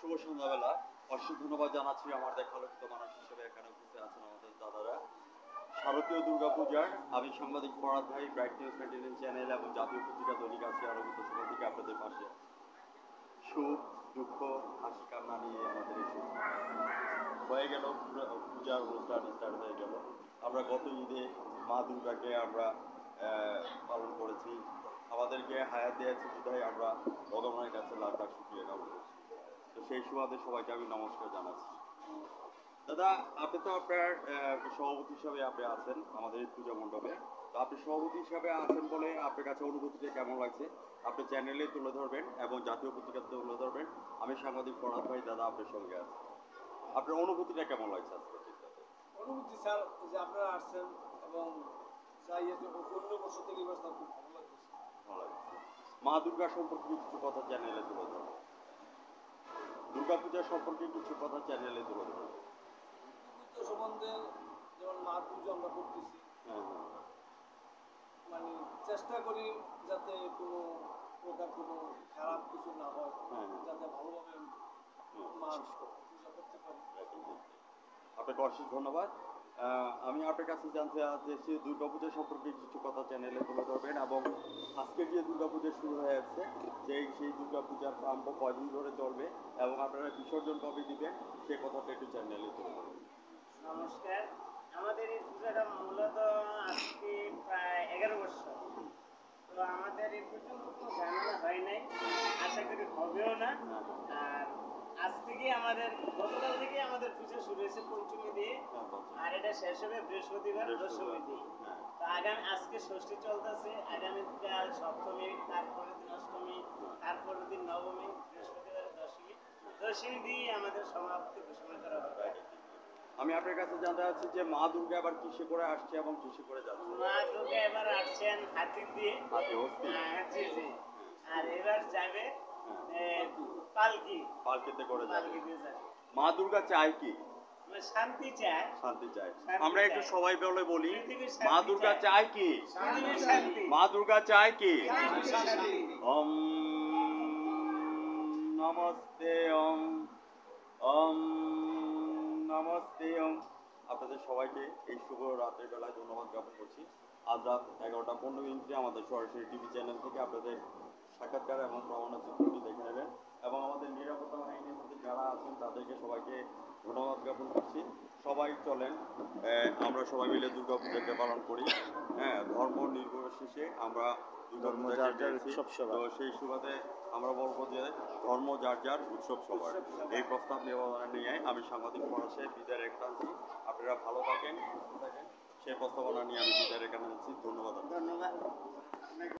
শুভ সন্ধ্যাবেলা। অশেষ ধন্যবাদ জানাচ্ছি আমার দেখালোকিত মানুষ হিসেবে এখানে উপস্থিত আছেন আমাদের দাদারা। শারদীয় দুর্গাপূজার আমি সাংবাদিক ফরহাদ ভাই ব্রাইট নিউজ টোয়েন্টি চ্যানেল এবং জাতীয় পত্রিকা দৈনিক আছি আরবিত সভা থেকে আপনাদের পাশে সুখ দুঃখ হাসি কান্না নিয়ে আমাদের এই সুখ হয়ে গেল। পূজার অনুষ্ঠান স্টার্ট হয়ে গেল। আমরা গত ঈদে মা দুর্গাকে আমরা পালন করেছি। আমাদেরকে হায়াত দিয়েছে বিধায় আমরা ভগবানের কাছে লাখ লাখ শুকরিয়া জ্ঞাপন করছি। তো সেই সুবাদে সবাইকে আমি নমস্কার জানাচ্ছি। দাদা, আপনি তো আপনার সভাপতি হিসাবে আপনি আছেন আমাদের এই পূজা মণ্ডপে। তো আপনি সভাপতি হিসাবে আছেন বলে আপনার কাছে অনুভূতিটা কেমন লাগছে আপনি চ্যানেলে তুলে ধরবেন এবং জাতীয় পত্রিকাতে তুলে ধরবেন। আমি সাংবাদিক ফরহাদ ভাই দাদা আপনার সঙ্গে আছি। আপনার অনুভূতিটা কেমন লাগছে আজকে? অনুভূতি স্যার যে আপনারা আসছেন এবং যাই অন্য বছর থেকে এবার স্যার খুব ভালো লাগতেছে। ভালো লাগছে। মা দুর্গা সম্পর্কে কিছু কথা চ্যানেলে তুলে ধরুন। দুর্গাপূজা সম্পর্কে কিছু কথা চ্যানেলে তুলে ধরুন। পুজো সম্বন্ধে যেমন মা পুজো আমরা করতেছি, মানে চেষ্টা করি যাতে কোনো প্রকার কোনো খারাপ কিছু না হয়, যাতে ভালোভাবে মা পূজা করতে পারি। আপনাকে অশেষ ধন্যবাদ। আমি আপনার কাছে জানতে চাচ্ছি দুর্গাপূজা সম্পর্কে কিছু কথা চ্যানেলে তুলে ধরবেন এবং আজকে যে দুর্গাপূজা শুরু হয়ে যাচ্ছে সেই দুর্গাপূজার প্রারম্ভ কয়দিন ধরে চলবে এবং আপনারা বিসর্জন কবে দিবেন সে কথাটা একটু চ্যানেলে তুলে ধরবেন। নমস্কার। আমাদের এই পূজাটা মূলত আজকে প্রায় 11 বছর। তো আমাদের এই পর্যন্ত কোনো ঝামেলা হয় নাই, আশা করি হবেও না। আর আজ থেকে আমাদের গতকাল থেকে আমাদের পূজা শুরু হয়েছে পঞ্চমী দিয়ে, আর এটা শেষ হবে বৃহস্পতিবার দশমী দিয়ে। তো আজকে ষষ্ঠী চলতেছে, আগামীকাল সপ্তমী, তারপরের দিন অষ্টমী, তারপরের দিন নবমী, বৃহস্পতিবার দশমী দিয়ে আমাদের সমাপ্তি ঘোষণা করা হবে। আমি আপনার কাছে জানতে চাচ্ছি যে মা দুর্গা এবার কিসে করে আসছে এবং কিসে করে যাচ্ছে? মা দুর্গা এবার আসছেন হাতি দিয়ে, জি জি, আর এবার যাবে পালকিতে করে যাবে। মা দুর্গা চায় কি? শান্তি চায়। শান্তি চায়। আমরা একটু সবাই বলি মা দুর্গা চায় কি? মা দুর্গা চায় কি? ওম নমস্তে ওম ওম নমস্তে ওম। আপনাদের সবাইকে এই শুভ রাতের বেলায় ধন্যবাদ জ্ঞাপন করছি। আজ রাত 11:15 আমাদের সরাসরি টিভি চ্যানেল থেকে আপনাদের সাক্ষাৎকার এবং প্রমাণের চিত্রটি দেখে নেবেন এবং আমাদের নিরাপত্তা বাহিনীর মধ্যে যারা আছেন তাদেরকে সবাইকে ধন্যবাদ জ্ঞাপন করছি। সবাই চলেন আমরা সবাই মিলে দুর্গাপূজাকে পালন করি। ধর্ম নির্বিশেষে আমরা দুর্গাপূজাকে উৎসব সভা, তো সেই সুবাদে আমরা বলবো যে ধর্ম যার যার উৎসব সবার এই প্রস্তাব নিয়ে আমি সাংবাদিক পরাশে বিদায়ের একটা আছি। আপনারা ভালো থাকেন সুস্থ থাকেন সেই প্রস্তাবনা নিয়ে আমি বিদায়